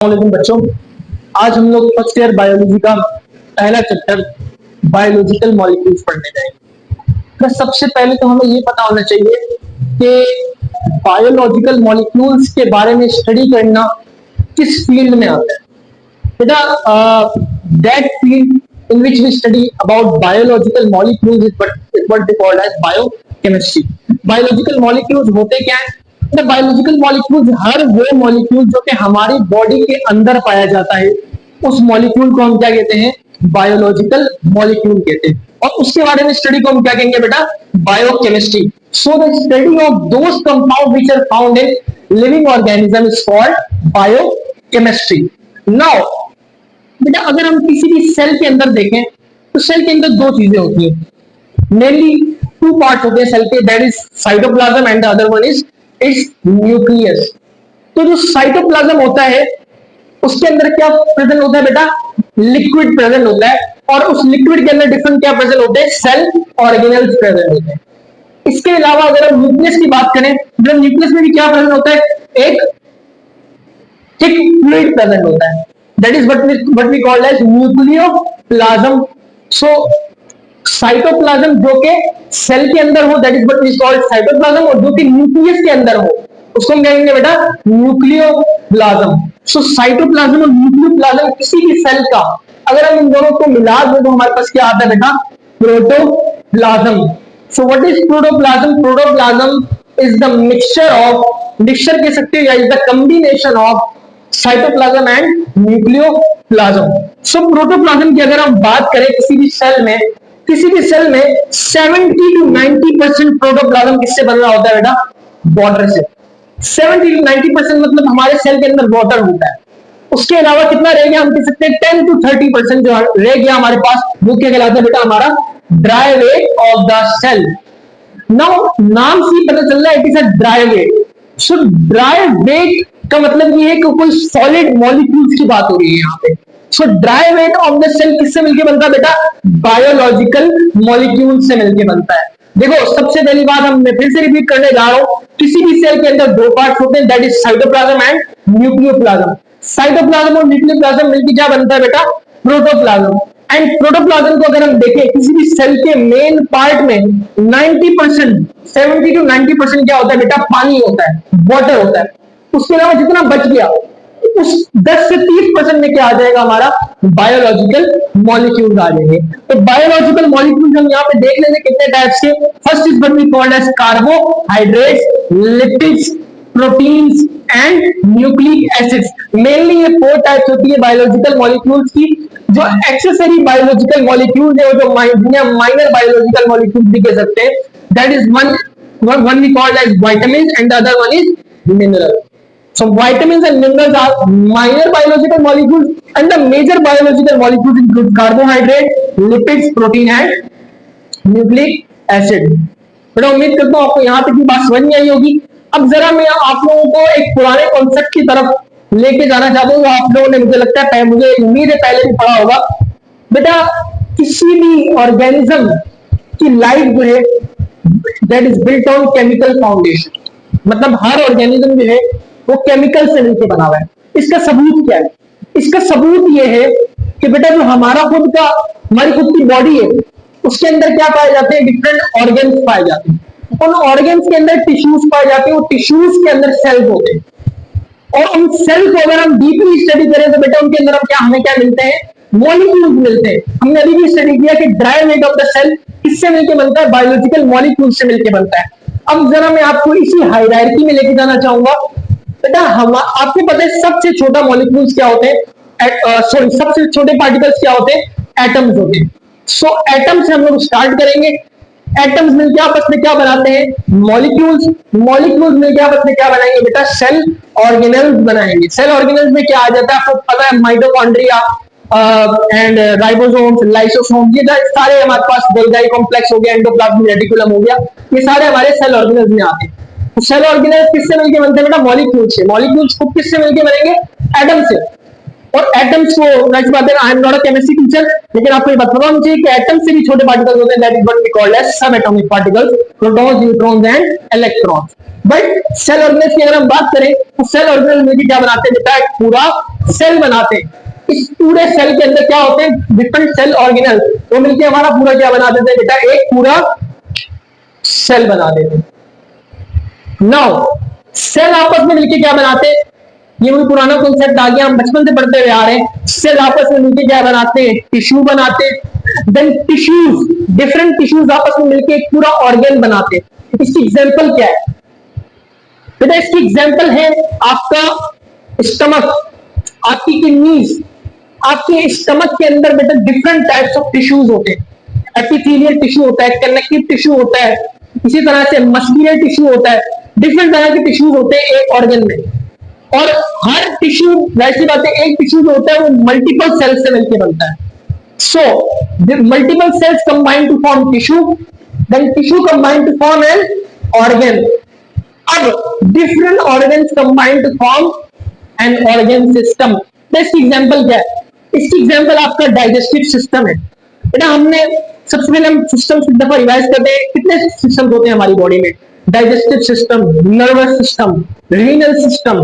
वालेकुम बच्चों, आज हम लोग फर्स्ट ईयर बायोलॉजी का पहला चैप्टर बायोलॉजिकल मॉलिक्यूल्स पढ़ने जाएंगे। तो सबसे पहले तो हमें ये पता होना चाहिए कि बायोलॉजिकल मॉलिक्यूल्स के बारे में स्टडी करना किस फील्ड में आता है। बेटा, that field in which we study about biological molecules is what they called as biochemistry. Biological molecules होते क्या है? बायोलॉजिकल मॉलिक्यूल्स हर वो मॉलिक्यूल जो कि हमारी बॉडी के अंदर पाया जाता है, उस मॉलिक्यूल को हम क्या कहते हैं? बायोलॉजिकल मॉलिक्यूल कहते हैं। और उसके बारे में स्टडी को हम क्या कहेंगे बेटा? Biochemistry. So the study of those compound which are found in living organism is called biochemistry. Now बेटा, अगर हम किसी भी सेल के अंदर देखें तो सेल के अंदर दो चीजें होती हैं, मेनली टू पार्ट होते हैं सेल के, that is cytoplasm and the other one is it's nucleus. तो जो साइटोप्लाज्म होता है उसके अंदर क्या प्रेजेंट होता है बेटा? लिक्विड प्रेजेंट होता है, और उस लिक्विड के अंदर डिफरेंट क्या प्रेजेंट होते हैं? सेल ऑर्गेनेल्स प्रेजेंट होते हैं। इसके अलावा अगर हम न्यूक्लियस की बात करें तो न्यूक्लियस में भी क्या प्रेजेंट होता है? एक थिक फ्लूइड प्रेजेंट होता है, that is what we called as nucleoplasm. So cytoplasm जो के सेल के अंदर हो, that is what we called cytoplasm, और जो कि न्यूक्लियस के अंदर हो उसको हम कहेंगे बेटा न्यूक्लियोप्लाज्म। सो साइटोप्लाज्म और न्यूक्लियोप्लाज्म किसी भी सेल का अगर हम इन दोनों को मिला दें तो हमारे पास क्या आता है बेटा? Protoplasm. So what is protoplasm? Protoplasm is the mixture कह सकते हो, या is the combination of cytoplasm and nucleoplasm. So protoplasm की अगर हम बात करें किसी भी सेल में 70 to 90% प्रोटोप्लाज्म किससे बन रहा होता है बेटा? वाटर से। 70 to 90% मतलब हमारे सेल के अंदर वाटर होता है। उसके अलावा कितना रह गया? हम कह सकते हैं 10 to 30% जो रह गया हमारे पास, वो क्या कहलाता है बेटा? हमारा dry weight of the cell. Now नाम से पता चल रहा है it is a dry weight. So dry weight का मतलब ये है कि कोई सॉलिड मॉलिक्यूल्स की बात हो रही है यहाँ पे। So dry weight of the cell किससे मिलके बनता है बेटा? बायोलॉजिकल मॉलिक्यूल से मिलके बनता है। देखो, सबसे पहली बात मैं फिर से रिपीट करने जा रहा हूं, किसी भी सेल के अंदर दो पार्ट होते हैं, that is cytoplasm and nucleoplasm. Cytoplasm और न्यूक्लियोप्लाज्म मिलकर क्या बनता है बेटा? प्रोटोप्लाज्म। एंड प्रोटोप्लाज्म को अगर हम देखें किसी भी सेल के मेन पार्ट में 90%, 70 to 90% क्या होता है बेटा? पानी होता है, वाटर होता है। उसके अलावा जितना बच गया उस 10 से 30% में क्या आ जाएगा? हमारा बायोलॉजिकल मॉलिक्यूल आ जाएंगे। तो बायोलॉजिकल मॉलिक्यूल हम यहाँ पे देख लेंगे कितने टाइप्स के। First is what we called as carbohydrates, lipids, proteins and nucleic acids. Mainly ये 4 टाइप्स होती है बायोलॉजिकल मॉलिक्यूल्स की। जो एक्सेसरी बायोलॉजिकल मॉलिक्यूल है, जो माइनर बायोलॉजिकल मॉलिक्यूल भी कह सकते हैं, that is one we called as vitamins and the other one is mineral. So vitamins and minerals are minor biological molecules and the major biological molecules include carbohydrate, lipids, protein and nucleic acid. बेटा उम्मीद करता हूँ आपको यहाँ तक की बात समझ में आई होगी। अब जरा मैं आप लोगों को एक पुराने कॉन्सेप्ट की तरफ लेके जाना चाहता हूँ। आप लोगों ने, मुझे लगता है, मुझे उम्मीद है पहले भी पढ़ा होगा। बेटा किसी भी ऑर्गेनिज्म की लाइफ जो है that is built on chemical foundation. मतलब हर ऑर्गेनिज्म जो है वो केमिकल से मिलकर बना हुआ है। इसका सबूत क्या है? इसका सबूत ये है कि बेटा जो हमारी खुद की बॉडी है उसके अंदर क्या पाए जाते हैं? डिफरेंट ऑर्गन्स पाए जाते हैं। उन ऑर्गन्स के अंदर टिश्यूज पाए जाते हैं, वो टिश्यूज के अंदर सेल्स होते हैं। और उन सेल को अगर हम डीपली स्टडी करें तो बेटा उनके अंदर हमें क्या मिलते हैं? मॉलिक्यूल्स मिलते हैं। हमने अभी भी स्टडी किया कि dry weight of the cell किससे मिलकर बनता है? बायोलॉजिकल मॉलिक्यूल से मिलकर बनता है। अब जरा मैं आपको इसी हायरार्की में लेके जाना चाहूंगा। बेटा आपको पता है सबसे छोटा मॉलिक्यूल्स क्या होते हैं? सॉरी, सबसे छोटे पार्टिकल्स क्या होते हैं? एटम्स होते हैं। सो एटम से हम लोग स्टार्ट करेंगे। एटम्स मिलकर आपस में क्या बनाते हैं? मॉलिक्यूल्स। मॉलिक्यूल्स मिलकर आपस में क्या बनाएंगे बेटा? सेल ऑर्गेनेल्स बनाएंगे। सेल ऑर्गेनेल्स में क्या आ जाता है? आपको पता है माइटोकॉन्ड्रिया एंड राइबोसोम्स, लाइसोसोम्स, ये सारे हमारे पास गोल्गी कॉम्प्लेक्स हो गया, एंडोप्लाज्मिक रेटिकुलम हो गया, ये सारे हमारे सेल ऑर्गेनेल्स में आते हैं। सेल ऑर्गेनेल्स किससे मिलकर बनते हैं बेटा? मॉलिक्यूल से। मॉलिक्यूल्स खुद किससे मिलकर बनेंगे? एटम से। और एटम्स को, नेक्स्ट बात है, I am not a chemistry teacher, लेकिन आपको ये पता होना चाहिए कि एटम्स से भी छोटे पार्टिकल्स होते हैं, that is what we called as subatomic particles, protons, neutrons and electrons. But cell organelles की अगर हम बात करें तो सेल ऑर्गेनेल मिलकर क्या बनाते हैं बेटा, एक पूरा सेल बनाते हैं। इस पूरे सेल के अंदर क्या होते हैं, डिफरेंट सेल ऑर्गेनल, वो मिलकर हमारा पूरा क्या बना देते हैं बेटा, एक पूरा सेल बना देते हैं। नाउ सेल आपस में मिलकर क्या बनाते हैं, ये भी पुराना कॉन्सेप्ट आ गया, हम बचपन से पढ़ते हुए आ रहे हैं। सेल आपस में मिलकर क्या बनाते हैं, टिश्यू बनाते हैं। देन टिश्यूज, डिफरेंट टिश्यूज आपस में मिलकर एक पूरा ऑर्गन बनाते हैं। इसकी एग्जांपल क्या है बेटा, इसकी एग्जांपल है आपका स्टमक, आपकी किडनीज। आपके स्टमक के अंदर बेटा डिफरेंट टाइप्स ऑफ टिश्यूज होते हैं। एपिथेलियल टिश्यू होता है, कनेक्टिव टिश्यू होता है, इसी तरह से मस्कुलर टिश्यू होता है। डिफरेंट तरह के टिश्यूज होते हैं एक ऑर्गन में, और हर टिश्यू, वैसी बात है, एक टिश्यू जो होता है वो मल्टीपल सेल्स से मिलकर बनता है। So multiple cells combine to form tissue, then tissue combine to form an organ. अब different organs combine to form an organ system. इसकी एग्जांपल क्या है, इसकी एग्जांपल आपका डाइजेस्टिव सिस्टम है। बेटा हमने सबसे पहले हम सिस्टम एक दफा रिवाइज करते हैं, कितने सिस्टम होते हैं हमारी बॉडी में, digestive system, nervous system, renal system,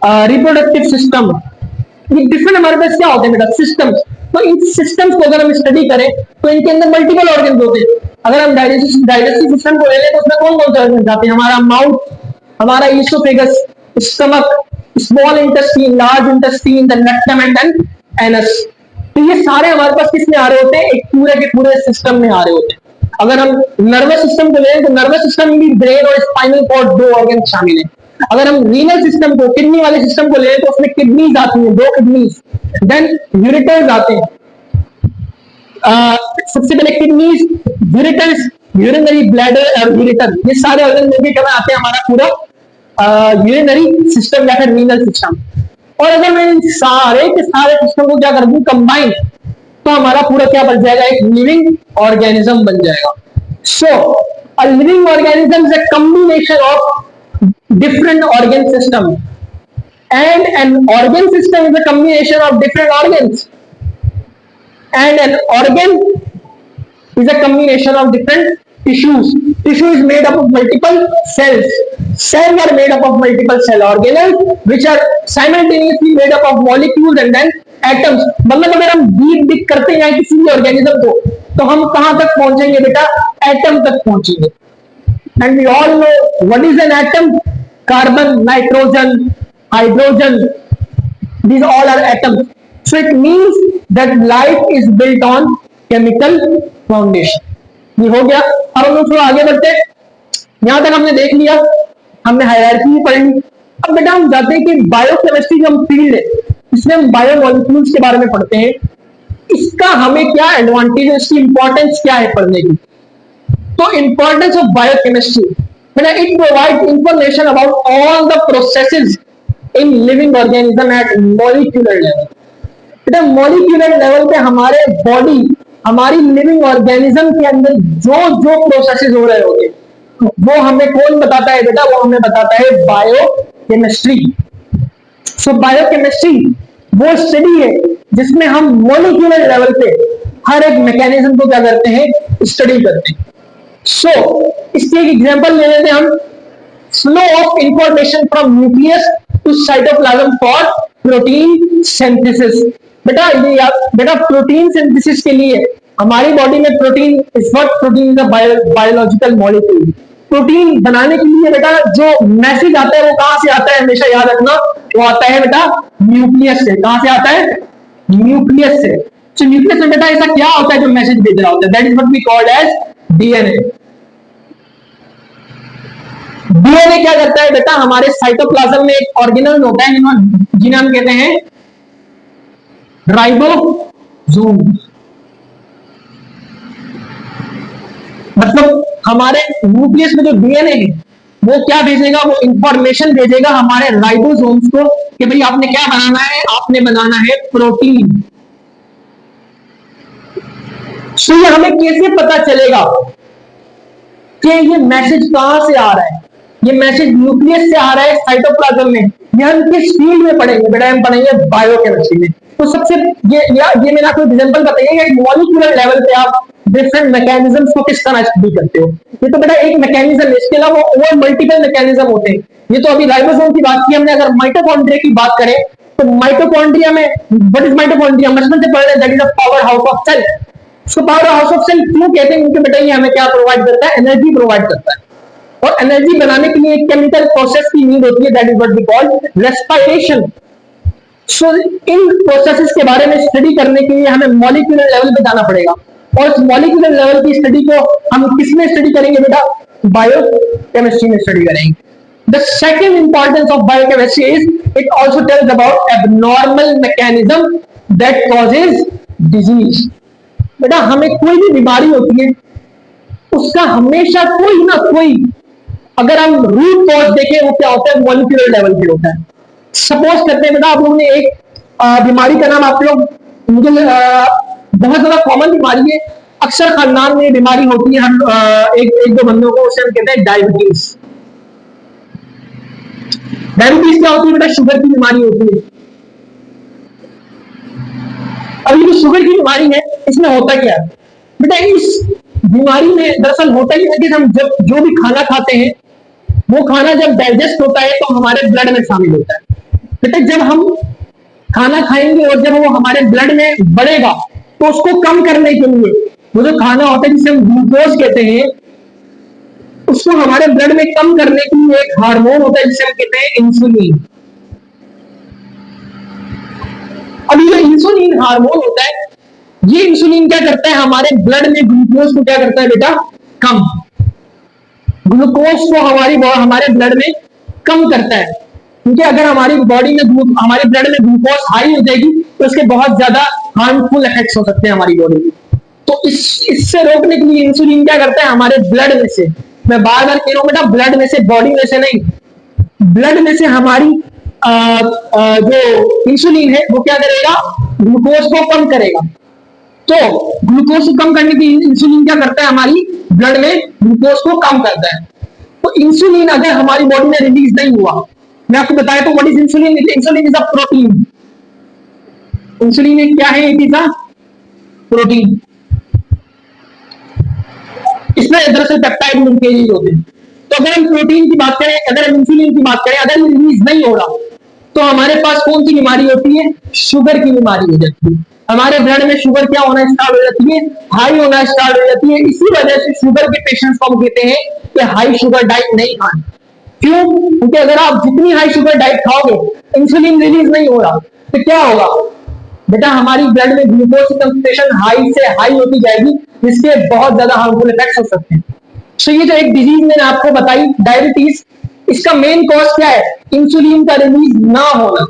reproductive system. ये डिफरेंट हमारे पास क्या होते हैं बेटा, सिस्टम्स। तो इन सिस्टम्स को अगर हम स्टडी करें तो इनके अंदर मल्टीपल ऑर्गन होते हैं। अगर हम डाइजेस्टिव सिस्टम को ले लें तो उसमें कौन कौन से ऑर्गन जाते हैं, हमारा माउथ, हमारा oesophagus, stomach, small intestine, large intestine, the rectum and anus. तो ये सारे हमारे पास किस में आ रहे होते हैं, एक पूरे के पूरे सिस्टम में आ रहे होते हैं। अगर हम नर्वस सिस्टम को लें तो नर्वस सिस्टम में भी ब्रेन और स्पाइनल कॉर्ड दो ऑर्गन शामिल हैं। अगर हम रीनल सिस्टम को, किडनी वाले सिस्टम को लें तो उसमें किडनीज आती हैं, दो किडनीज, देन यूरेटर्स आते हैं। सबसे पहले किडनीज, यूरेटर्स, यूरिनरी ब्लैडर और यूरेटर, ये सारे ऑर्गन मिलकर क्या आते हैं, हमारा पूरा यूरिनरी सिस्टम या फिर रीनल सिस्टम। और अगर मैं इन सारे के सारे सिस्टम को क्या कर दूं, कंबाइन, तो हमारा पूरा क्या बन जाएगा, एक लिविंग ऑर्गेनिज्म बन जाएगा। So a living organism is a combination of different organ system, and an organ system is a combination of different organs, and an organ is a combination of different tissues. Tissue is made up of multiple cells. Cells are made up of multiple cell organelles which are simultaneously made up of molecules and then atoms. मतलब अगर हम deep करते हैं किसी भी organism को तो हम कहां तक पहुंचेंगे बेटा, एटम तक पहुंचेंगे। And we all know what is an atom? Carbon, nitrogen, hydrogen, these all are atoms. So it means that life is built on chemical foundation. ये हो गया। अब हम लोग थोड़ा आगे बढ़ते हैं, यहां तक हमने देख लिया, हमने हायरार्की भी पढ़ ली। अब बेटा हम जाते हैं कि बायोकेमिस्ट्री जो हम फील्ड है इसमें हम बायोमोलिक्यूल्स के बारे में पढ़ते हैं, इसका हमें क्या एडवांटेज है, इसकी इंपॉर्टेंस क्या है पढ़ने की। तो importance of biochemistry, it provides information about all the processes in living organism at molecular level. बेटा मॉलिक्यूलर लेवल पे हमारे बॉडी, हमारी लिविंग ऑर्गेनिज्म के अंदर जो जो प्रोसेसेस हो रहे होते हैं वो हमें कौन बताता है बेटा, वो हमें बताता है बायोकेमिस्ट्री। सो बायोकेमिस्ट्री वो स्टडी है जिसमें हम मॉलिक्यूलर लेवल पे हर एक मैकेनिज्म को क्या करते हैं, स्टडी करते हैं। सो इसकी एक एग्जांपल ले लेते हैं हम, flow of information from nucleus to cytoplasm for protein synthesis. बेटा ये बेटा प्रोटीन सिंथेसिस के लिए हमारी बॉडी में protein is what, protein is a biological molecule. Protein बनाने के लिए बेटा जो मैसेज आता है वो कहां से आता है, हमेशा याद रखना, वो आता है बेटा न्यूक्लियस से। कहां से आता है, न्यूक्लियस से। तो न्यूक्लियस में बेटा ऐसा क्या होता है जो मैसेज भेज रहा होता है, that is what we called as DNA. DNA क्या करता है बेटा, हमारे साइटोप्लाज्म में एक ऑर्गेनल होता है जिन्हें हम कहते हैं राइबोसोम। मतलब हमारे न्यूक्लियस में जो डीएनए है वो क्या भेजेगा, वो इंफॉर्मेशन भेजेगा हमारे राइबोसोम्स को कि भाई आपने क्या बनाना है, आपने बनाना है प्रोटीन। तो ये हमें कैसे पता चलेगा कि ये मैसेज कहां से आ रहा है, ये मैसेज न्यूक्लियस से आ रहा है साइटोप्लाज्म में, ये हम किस फील्ड में पढ़ेंगे बेटा? हम पढ़ेंगे बायोकेमिस्ट्री में। तो सबसे ये मैंने आपको एग्जांपल बताइए कि मॉलिक्यूलर लेवल पे आप डिफरेंट मैकेनिज्म्स को किस तरह स्टडी करते हो। ये तो बेटा एक मैकेनिज्म, इसके अलावा और मल्टीपल मैकेनिज्म होते हैं। ये तो अभी राइबोसोम की बात की हमने। अगर माइटोकॉन्ड्रिया की बात करें तो माइटोकॉन्ड्रिया में व्हाट इज माइटोकॉन्ड्रिया? बचपन से पढ़ रहे हैं, that is a power house of cell. उसको पावर हाउस ऑफ सेल क्यों कहते हैं? क्योंकि बेटा ये हमें क्या प्रोवाइड करता है? एनर्जी प्रोवाइड करता है। और एनर्जी बनाने के लिए एक केमिकल प्रोसेस की नीड होती है, that is what we call respiration. So in processes के बारे में स्टडी करने के लिए हमें मॉलिक्यूलर लेवल पे जाना पड़ेगा। और इस मॉलिक्यूलर लेवल की स्टडी को हम किसमें स्टडी करेंगे बेटा? बायोकेमिस्ट्री में स्टडी करेंगे। The second importance of biochemistry is it also tells about abnormal mechanism that causes disease. बेटा हमें कोई भी बीमारी होती है उसका हमेशा कोई ना कोई, अगर हम रूट कॉज देखें, वो क्या होता है? मॉलिक्यूलर लेवल पे होता है। सपोज करते हैं बेटा आप लोगों ने एक बीमारी का नाम आप लोग मुझे बहुत ज्यादा कॉमन बीमारी है, अक्सर खानदान में बीमारी होती है, हम एक दो बंदों को, उसे हम कहते हैं डायबिटीज। डायबिटीज क्या होती है बेटा? शुगर की बीमारी होती है। अब ये जो शुगर की बीमारी है इसमें होता क्या है बेटा? इस बीमारी में दरअसल होता ही है कि हम जब जो भी खाना खाते हैं वो खाना जब डाइजेस्ट होता है तो हमारे ब्लड में शामिल होता है। बेटा जब हम खाना खाएंगे और जब वो हमारे ब्लड में बढ़ेगा तो उसको कम करने के लिए वो जो खाना होता है जिसे हम ग्लूकोज कहते हैं, उसको हमारे ब्लड में कम करने के लिए एक हार्मोन होता है जिसे हम कहते हैं इंसुलिन। अब ये इंसुलिन हार्मोन होता है, ये इंसुलिन क्या करता है? हमारे ब्लड में ग्लूकोज को क्या करता है बेटा? कम। ग्लूकोज को हमारे ब्लड में कम करता है, क्योंकि अगर हमारी बॉडी में हमारे ब्लड में ग्लूकोज हाई हो जाएगी तो इसके बहुत ज्यादा हार्मफुल इफेक्ट्स हो सकते हैं हमारी बॉडी में। तो इससे रोकने के लिए इंसुलिन क्या करता है? हमारे ब्लड में से, मैं बार बार कह रहा हूं बेटा, ब्लड में से, बॉडी में से नहीं, ब्लड में से हमारी जो इंसुलिन है वो क्या करेगा? ग्लूकोज को कम करेगा। तो ग्लूकोज को कम करने के लिए इंसुलिन क्या करता है? हमारी ब्लड में ग्लूकोज को कम करता है। तो इंसुलिन अगर हमारी बॉडी में रिलीज नहीं हुआ, मैं आपको बताया तो what is insulin? Insulin is a protein. Insulin एक क्या है? It is a protein. इसमें दरअसल पेप्टाइड लिंकेजेस होते हैं। तो अगर हम प्रोटीन की बात करें, अगर हम इंसुलिन की बात करें, अगर रिलीज नहीं हो रहा तो हमारे पास कौन सी बीमारी होती है? शुगर की बीमारी हो जाती है। हमारे ब्लड में शुगर क्या होना स्टार्ट हो जाती है? हाई होना स्टार्ट हो जाती है। इसी वजह से शुगर के पेशेंट्स को हम कहते हैं कि हाई शुगर डाइट नहीं खानी। क्यों? क्योंकि अगर आप जितनी हाई शुगर डाइट खाओगे, इंसुलिन रिलीज नहीं हो रहा तो क्या होगा बेटा? हमारी ब्लड में ग्लूकोज की कंसंट्रेशन हाई से हाई होती जाएगी, जिसके बहुत ज्यादा हार्मफुल इफेक्ट्स हो सकते हैं। सो ये जो एक डिजीज मैंने आपको बताई, डायबिटीज, इसका मेन कॉज क्या है? इंसुलिन का रिलीज ना होना।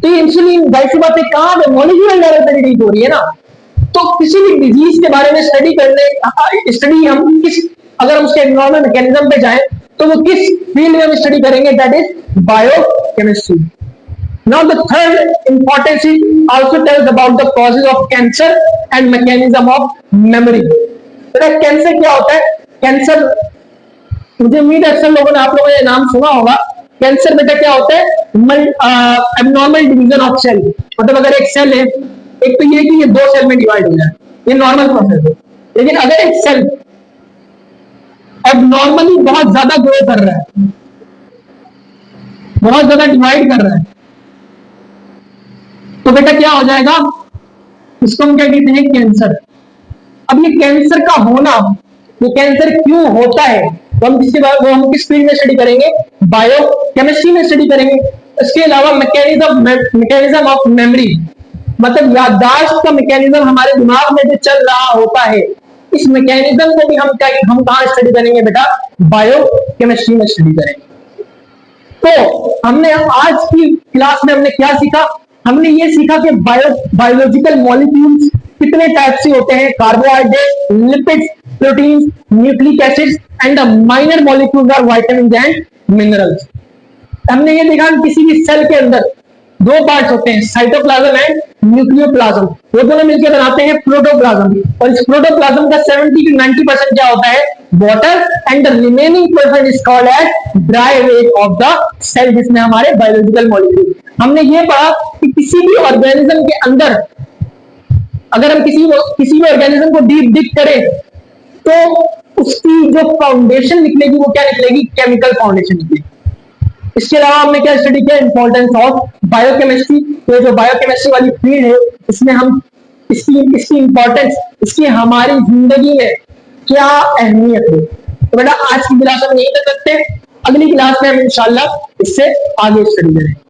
तो ये इंसुलिन जाहिर सी बात है कहां पे? मॉलिक्यूलर लेवल पे रिलीज हो रही है ना। तो किसी भी डिजीज के बारे में स्टडी हम किस, अगर हम उसके एब्नॉर्मल मैकेनिज्म पे जाएं तो वो किस फील्ड में हम स्टडी करेंगे? That is biochemistry. Now the third importance also tells about the causes of cancer and mechanism of memory. बेटा कैंसर क्या होता है? कैंसर, मुझे उम्मीद है अक्सर लोगों ने, आप लोगों ने नाम सुना होगा। कैंसर बेटा क्या होता है? Abnormal division of cell. मतलब अगर एक सेल है, एक तो ये कि ये दो सेल में डिवाइड हो जाए, ये नॉर्मल प्रोसेस है। लेकिन अगर एक सेल एबनॉर्मली बहुत ज्यादा ग्रो कर रहा है, बहुत ज्यादा डिवाइड कर रहा है, तो बेटा क्या हो जाएगा? इसको हम क्या कहते हैं? कैंसर। अब ये कैंसर का होना, ये कैंसर क्यों होता है, तो हम किस फील्ड में स्टडी करेंगे? बायोकेमिस्ट्री में स्टडी करेंगे। इसके अलावा मैकेनिज्म ऑफ मेमोरी, मतलब याददाश्त का मैकेनिज्म हमारे दिमाग में जो चल रहा होता है, इस मैकेनिज्म को भी हम कहां स्टडी करेंगे बेटा? बायोकेमिस्ट्री में स्टडी करेंगे। तो हमने आज की क्लास में हमने क्या सीखा? हमने ये सीखा कि बायोलॉजिकल मॉलिक्यूल्स कितने टाइप से होते हैं: carbohydrate, lipids, proteins, nucleic acids and the minor molecules are vitamins and minerals. हमने ये देखा कि किसी भी सेल के अंदर दो पार्ट्स होते हैं, साइटोप्लाज्म एंड न्यूक्लियोप्लाज्म, वो दोनों मिलकर बनाते हैं प्रोटोप्लाज्म। और इस प्रोटोप्लाज्म का 70 to 90% क्या होता है, water, and the remaining percent is called as dry weight of the cell, जिसमें हमारे बायोलॉजिकल मॉलिक्यूल। हमने ये पढ़ा कि किसी भी ऑर्गेनिज्म के अंदर अगर हम किसी भी ऑर्गेनिज्म को डीप डिग करें तो उसकी जो फाउंडेशन निकलेगी वो क्या निकलेगी, केमिकल फाउंडेशन निकलेगी। इसके अलावा हमने क्या स्टडी किया, इंपॉर्टेंस ऑफ बायोकेमिस्ट्री। तो जो बायोकेमिस्ट्री वाली फील्ड है इसमें हम इसकी इंपॉर्टेंस, इसकी हमारी जिंदगी में क्या अहमियत है। तो बेटा आज की क्लास हम यही तक रखते हैं, अगली क्लास में हम इंशाल्लाह इससे आगे स्टडी करेंगे।